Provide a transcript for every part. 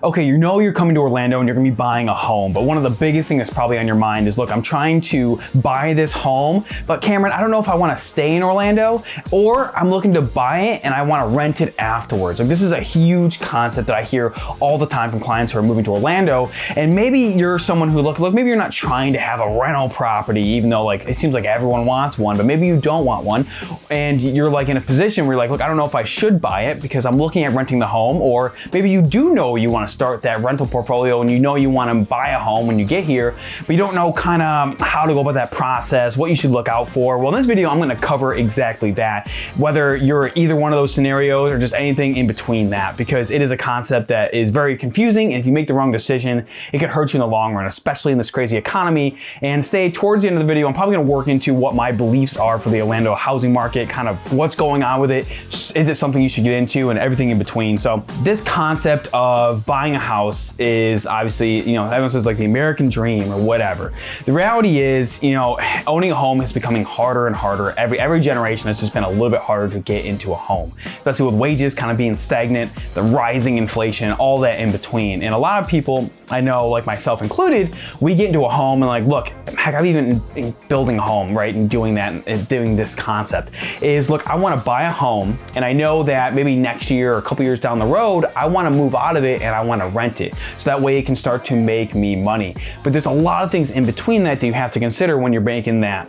Okay, you know you're coming to Orlando and you're gonna be buying a home, but one of the biggest things that's probably on your mind is, look, I'm trying to buy this home, but Cameron, I don't know if I wanna stay in Orlando or I'm looking to buy it and I wanna rent it afterwards. Like, this is a huge concept that I hear all the time from clients who are moving to Orlando, and maybe you're someone who, look, maybe you're not trying to have a rental property, even though like it seems like everyone wants one, but maybe you don't want one, and you're like in a position where you're like, look, I don't know if I should buy it because I'm looking at renting the home, or maybe you do know you want to start that rental portfolio and you know you want to buy a home when you get here, but you don't know kind of how to go about that process, what you should look out for. Well, in this video, I'm going to cover exactly that, whether you're either one of those scenarios or just anything in between that, because it is a concept that is very confusing, and if you make the wrong decision, it could hurt you in the long run, especially in this crazy economy. And stay towards the end of the video, I'm probably going to work into what my beliefs are for the Orlando housing market, kind of what's going on with it, is it something you should get into, and everything in between. So this concept of buying a house is obviously, everyone says like the American dream or whatever. The reality is, owning a home is becoming harder and harder. Every generation has just been a little bit harder to get into a home, especially with wages kind of being stagnant, the rising inflation, all that in between. And a lot of people I know, like myself included, we get into a home and like, look, heck, I've even been building a home, right? And doing that and doing this concept is, look, I want to buy a home and I know that maybe next year or a couple years down the road, I want to move out of it and I want to rent it. So that way it can start to make me money. But there's a lot of things in between that you have to consider when you're making that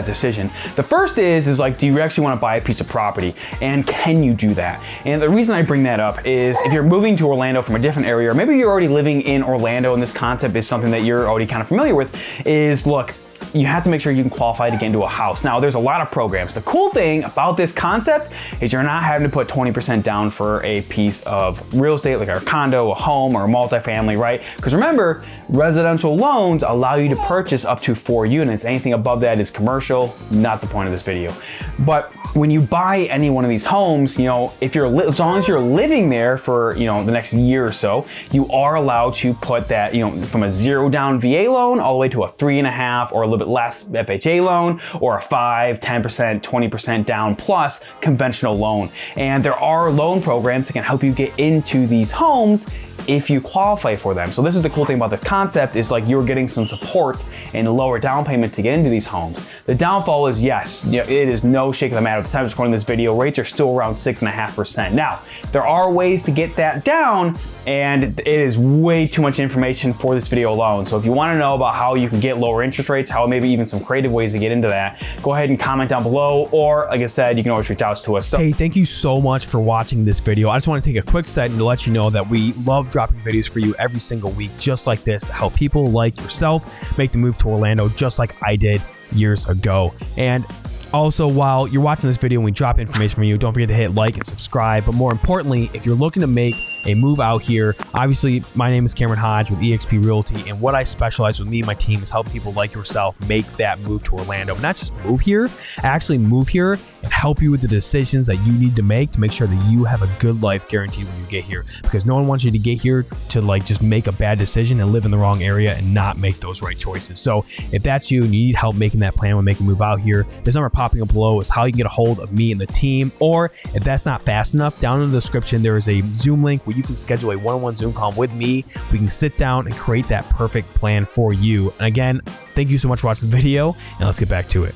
decision. The first is like, do you actually want to buy a piece of property, and can you do that? And the reason I bring that up is if you're moving to Orlando from a different area, or maybe you're already living in Orlando and this concept is something that you're already kind of familiar with, is look, you have to make sure you can qualify to get into a house. Now, there's a lot of programs. The cool thing about this concept is you're not having to put 20% down for a piece of real estate, like a condo, a home, or a multifamily, right? Because remember, residential loans allow you to purchase up to 4 units. Anything above that is commercial, not the point of this video. But when you buy any one of these homes, if you're as long as you're living there for the next year or so, you are allowed to put that from a 0 down VA loan all the way to a 3.5 or a little bit less FHA loan, or a 5, 10%, 20% down plus conventional loan. And there are loan programs that can help you get into these homes if you qualify for them. So this is the cool thing about this concept, is like you're getting some support and lower down payment to get into these homes. The downfall is, yes, it is no shake of the matter. At the time of recording this video, rates are still around 6.5%. Now, there are ways to get that down, and it is way too much information for this video alone. So if you want to know about how you can get lower interest rates, how maybe even some creative ways to get into that, go ahead and comment down below, or like I said, you can always reach out to us. Hey, thank you so much for watching this video. I just want to take a quick second to let you know that we love dropping videos for you every single week just like this to help people like yourself make the move to Orlando just like I did years ago. And also, while you're watching this video and we drop information from you, don't forget to hit like and subscribe. But more importantly, if you're looking to make a move out here, obviously my name is Cameron Hodge with eXp Realty, and what I specialize with, me and my team, is helping people like yourself make that move to Orlando. Not just move here, actually move here and help you with the decisions that you need to make sure that you have a good life guaranteed when you get here, because no one wants you to get here to like just make a bad decision and live in the wrong area and not make those right choices. So if that's you and you need help making that plan when making a move out here, this number popping up below is how you can get a hold of me and the team. Or if that's not fast enough, down in the description there is a Zoom link where you can schedule a one-on-one Zoom call with me. We can sit down and create that perfect plan for you. And again, thank you so much for watching the video, and let's get back to it.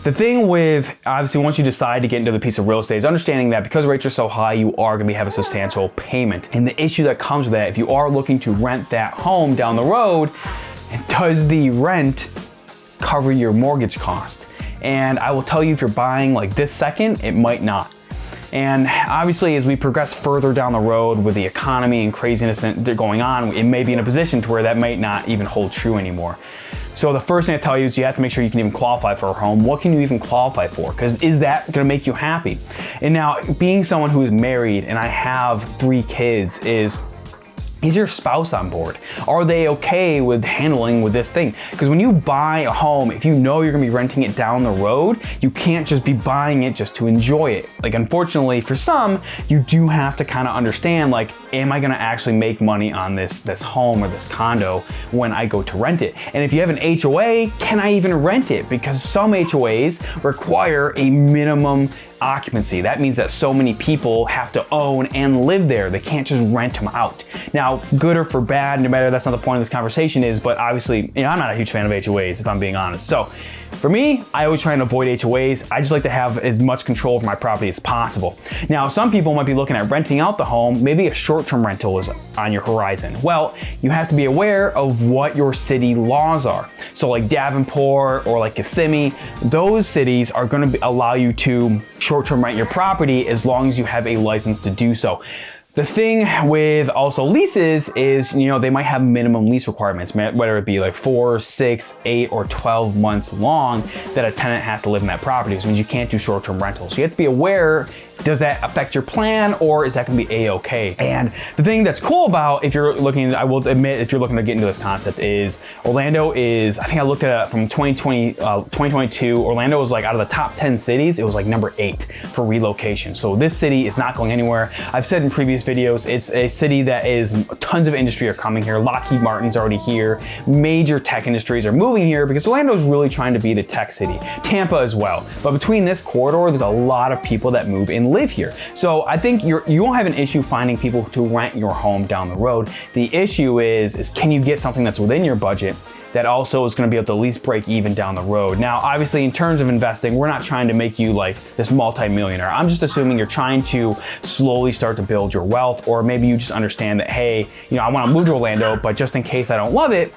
The thing with, obviously, once you decide to get into the piece of real estate, is understanding that because rates are so high, you are going to have a substantial payment. And the issue that comes with that, if you are looking to rent that home down the road, does the rent cover your mortgage cost? And I will tell you, if you're buying like this second, it might not. And obviously, as we progress further down the road with the economy and craziness that they're going on, it may be in a position to where that might not even hold true anymore. So the first thing I tell you is you have to make sure you can even qualify for a home. What can you even qualify for? Because is that going to make you happy? And now, being someone who is married and I have 3 kids, is your spouse on board? Are they okay with handling with this thing? Because when you buy a home, if you know you're gonna be renting it down the road, you can't just be buying it just to enjoy it. Like, unfortunately for some, you do have to kind of understand, like, am I gonna actually make money on this home or this condo when I go to rent it? And if you have an HOA, can I even rent it? Because some HOAs require a minimum occupancy. That means that so many people have to own and live there. They can't just rent them out. Now, good or for bad, no matter, that's not the point of this conversation is, but obviously, I'm not a huge fan of HOAs, if I'm being honest. So for me, I always try and avoid HOAs. I just like to have as much control over my property as possible. Now, some people might be looking at renting out the home. Maybe a short-term rental is on your horizon. Well, you have to be aware of what your city laws are. So like Davenport or like Kissimmee, those cities are going to allow you to short-term rent your property as long as you have a license to do so. The thing with also leases is, they might have minimum lease requirements, whether it be like 4, 6, 8, or 12 months long that a tenant has to live in that property. So it means you can't do short-term rentals. So you have to be aware, does that affect your plan or is that gonna be A-okay? And the thing that's cool about I will admit, if you're looking to get into this concept is Orlando is, I think I looked at it from 2022, Orlando was like out of the top 10 cities, it was like number 8 for relocation. So this city is not going anywhere. I've said in previous videos, it's a city that is, tons of industry are coming here. Lockheed Martin's already here. Major tech industries are moving here because Orlando is really trying to be the tech city. Tampa as well. But between this corridor, there's a lot of people that move in live here. So I think you won't have an issue finding people to rent your home down the road. The issue is can you get something that's within your budget that also is going to be able to at least break even down the road. Now, obviously in terms of investing, we're not trying to make you like this multi-millionaire. I'm just assuming you're trying to slowly start to build your wealth, or maybe you just understand that, hey, I want to move to Orlando, but just in case I don't love it,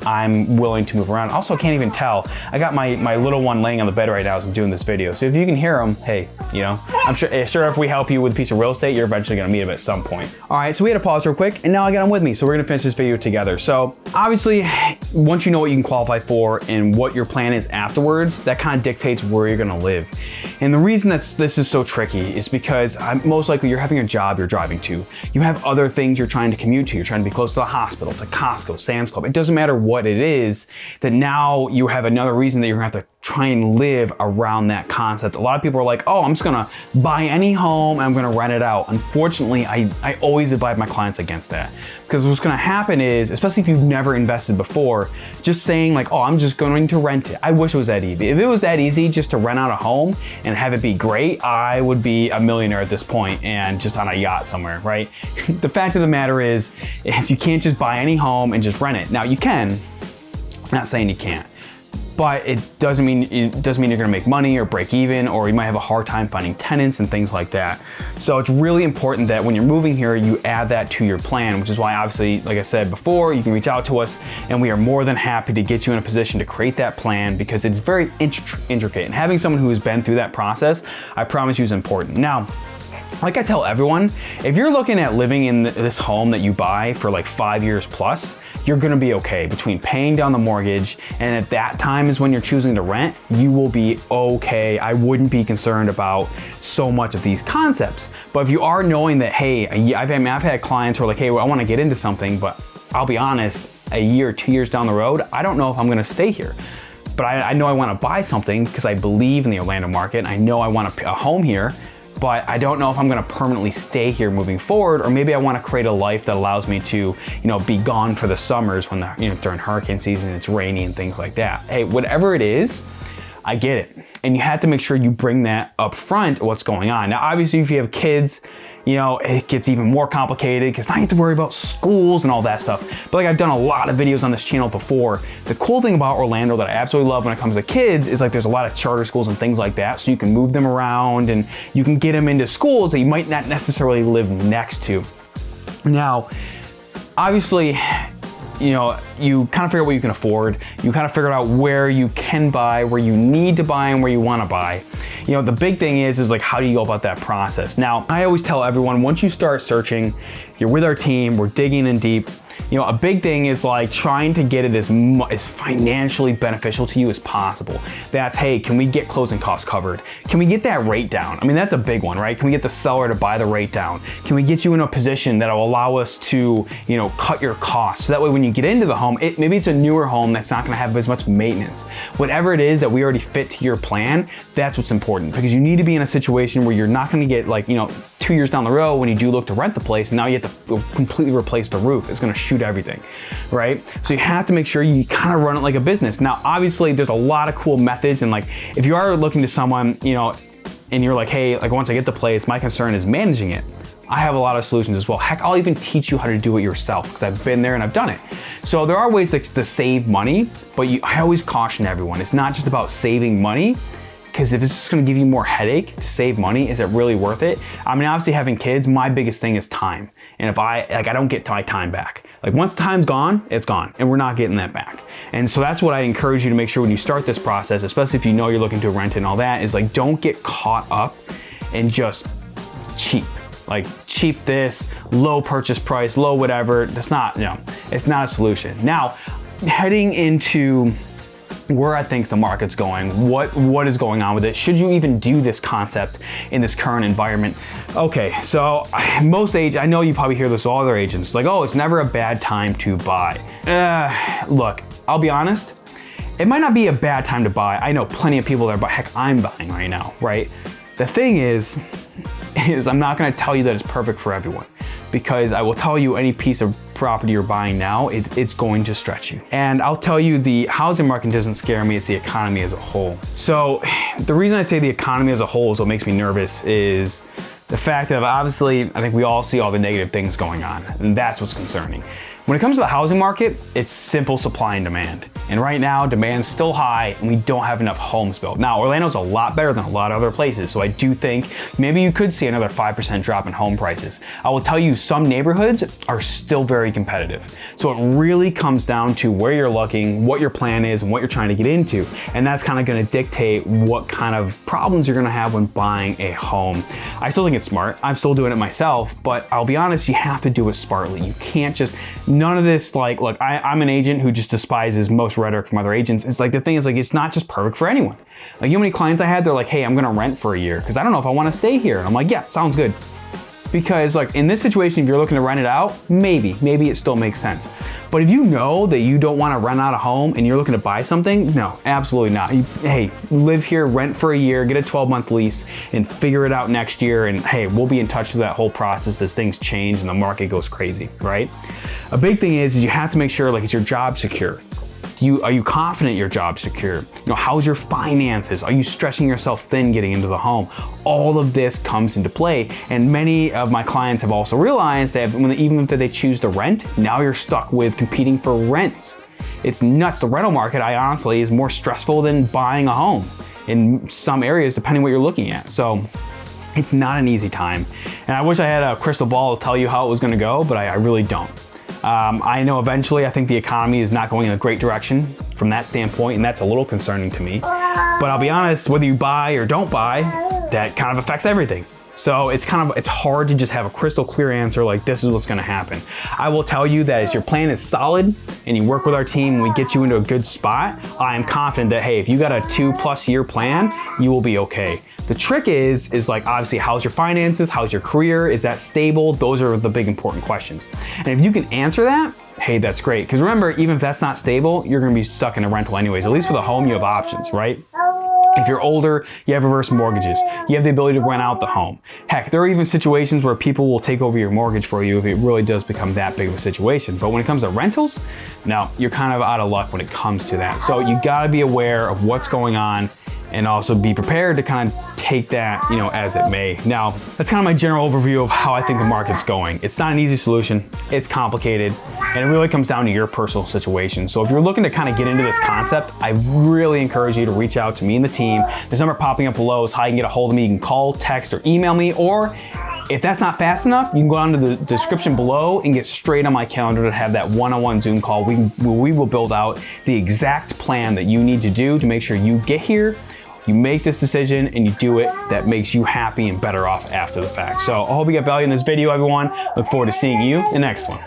I'm willing to move around. Also, can't even tell. I got my little one laying on the bed right now as I'm doing this video. So if you can hear him, hey, I'm sure if we help you with a piece of real estate, you're eventually gonna meet him at some point. All right, so we had to pause real quick and now I got him with me. So we're gonna finish this video together. So obviously, once you know what you can qualify for and what your plan is afterwards, that kind of dictates where you're gonna live. And the reason this is so tricky is because most likely you're having a job you're driving to. You have other things you're trying to commute to. You're trying to be close to the hospital, to Costco, Sam's Club. It doesn't matter what it is, that now you have another reason that you're gonna have to try and live around that concept. A lot of people are like, oh, I'm just gonna buy any home and I'm gonna rent it out. Unfortunately, I always advise my clients against that. Because what's gonna happen is, especially if you've never invested before, just saying like, oh, I'm just going to rent it. I wish it was that easy. If it was that easy just to rent out a home and have it be great, I would be a millionaire at this point and just on a yacht somewhere, right? The fact of the matter is you can't just buy any home and just rent it. Now you can, I'm not saying you can't, but it doesn't mean you're gonna make money or break even, or you might have a hard time finding tenants and things like that. So it's really important that when you're moving here, you add that to your plan, which is why obviously, like I said before, you can reach out to us and we are more than happy to get you in a position to create that plan because it's very intricate. And having someone who has been through that process, I promise you, is important. Now, like I tell everyone, if you're looking at living in this home that you buy for like 5 years plus, you're gonna be okay. Between paying down the mortgage and at that time is when you're choosing to rent, you will be okay. I wouldn't be concerned about so much of these concepts. But if you are knowing that, hey, I've had clients who are like, hey, well, I wanna get into something, but I'll be honest, a year, 2 years down the road, I don't know if I'm gonna stay here. But I know I wanna buy something because I believe in the Orlando market. I know I want a home here, but I don't know if I'm gonna permanently stay here moving forward, or maybe I wanna create a life that allows me to, be gone for the summers when during hurricane season, it's rainy and things like that. Hey, whatever it is, I get it. And you have to make sure you bring that up front, what's going on. Now, obviously, if you have kids, it gets even more complicated because now you have to worry about schools and all that stuff. But like I've done a lot of videos on this channel before. The cool thing about Orlando that I absolutely love when it comes to kids is like there's a lot of charter schools and things like that. So you can move them around and you can get them into schools that you might not necessarily live next to. Now, obviously, you kind of figure out what you can afford. You kind of figure out where you can buy, where you need to buy, and where you want to buy. The big thing is like, how do you go about that process? Now, I always tell everyone, once you start searching, you're with our team, we're digging in deep. A big thing is like trying to get it as financially beneficial to you as possible. That's, hey, can we get closing costs covered? Can we get that rate down? I mean, that's a big one, right? Can we get the seller to buy the rate down? Can we get you in a position that will allow us to, cut your costs? So that way when you get into the home, maybe it's a newer home that's not gonna have as much maintenance. Whatever it is that we already fit to your plan, that's what's important, because you need to be in a situation where you're not gonna get like, 2 years down the road when you do look to rent the place, and now you have to completely replace the roof. It's gonna shoot everything, right? So you have to make sure you kind of run it like a business. Now, obviously, there's a lot of cool methods, and like if you are looking to someone, and you're like, hey, like once I get the place, my concern is managing it, I have a lot of solutions as well. Heck, I'll even teach you how to do it yourself because I've been there and I've done it. So there are ways to save money, but I always caution everyone, it's not just about saving money, because if it's just gonna give you more headache to save money, is it really worth it? I mean, obviously having kids, my biggest thing is time. And if I don't get my time back. Like once time's gone, it's gone, and we're not getting that back. And so that's what I encourage you to make sure when you start this process, especially if you know you're looking to rent and all that, is like, don't get caught up in just cheap. Like cheap this, low purchase price, low whatever. That's not, it's not a solution. Now, heading into where I think the market's going, what is going on with it? Should you even do this concept in this current environment? Okay, so most agents, I know you probably hear this with all other agents, like, oh, it's never a bad time to buy. Look, I'll be honest, it might not be a bad time to buy. I know plenty of people that are buying, heck, I'm buying right now, right? The thing is I'm not gonna tell you that it's perfect for everyone, because I will tell you any piece of property you're buying now, it's going to stretch you. And I'll tell you, the housing market doesn't scare me, it's the economy as a whole. So the reason I say the economy as a whole is what makes me nervous is the fact that obviously, I think we all see all the negative things going on, and that's what's concerning. When it comes to the housing market, it's simple supply and demand. And right now, demand's still high and we don't have enough homes built. Now, Orlando's a lot better than a lot of other places, so I do think maybe you could see another 5% drop in home prices. I will tell you, some neighborhoods are still very competitive. So it really comes down to where you're looking, what your plan is, and what you're trying to get into. And that's kind of gonna dictate what kind of problems you're gonna have when buying a home. I still think it's smart. I'm still doing it myself, but I'll be honest, you have to do it smartly. You can't just, none of this, like, look, I'm an agent who just despises most rhetoric from other agents. It's like, the thing is, like, it's not just perfect for anyone. Like, you know how many clients I had, they're like, hey, I'm gonna rent for a year because I don't know if I wanna stay here. And I'm like, yeah, sounds good. Because like in this situation, if you're looking to rent it out, maybe it still makes sense. But if you know that you don't wanna rent out a home and you're looking to buy something, no, absolutely not. Hey, live here, rent for a year, get a 12-month lease and figure it out next year. And hey, we'll be in touch with that whole process as things change and the market goes crazy, right? A big thing is you have to make sure, like, is your job secure? Are you confident your job's secure? You know, how's your finances? Are you stretching yourself thin getting into the home? All of this comes into play. And many of my clients have also realized that even if they choose to rent, now you're stuck with competing for rents. It's nuts. The rental market, I honestly, is more stressful than buying a home in some areas, depending what you're looking at. So it's not an easy time. And I wish I had a crystal ball to tell you how it was gonna go, but I really don't. I know eventually I think the economy is not going in a great direction from that standpoint, and that's a little concerning to me. But I'll be honest, whether you buy or don't buy, that kind of affects everything. So it's hard to just have a crystal clear answer like this is what's gonna happen. I will tell you that as your plan is solid and you work with our team and we get you into a good spot, I am confident that, hey, if you got a 2+ year plan, you will be okay. The trick is like, obviously, how's your finances? How's your career? Is that stable? Those are the big important questions. And if you can answer that, hey, that's great. Because remember, even if that's not stable, you're gonna be stuck in a rental anyways. At least with a home, you have options, right? If you're older, you have reverse mortgages. You have the ability to rent out the home. Heck, there are even situations where people will take over your mortgage for you if it really does become that big of a situation. But when it comes to rentals, no, you're kind of out of luck when it comes to that. So you gotta be aware of what's going on and also be prepared to kind of take that, as it may. Now, that's kind of my general overview of how I think the market's going. It's not an easy solution, it's complicated, and it really comes down to your personal situation. So if you're looking to kind of get into this concept, I really encourage you to reach out to me and the team. This number popping up below is how you can get a hold of me. You can call, text, or email me, or if that's not fast enough, you can go down to the description below and get straight on my calendar to have that one-on-one Zoom call. We will build out the exact plan that you need to do to make sure you get here, you make this decision, and you do it that makes you happy and better off after the fact. So I hope you got value in this video, everyone. Look forward to seeing you in the next one.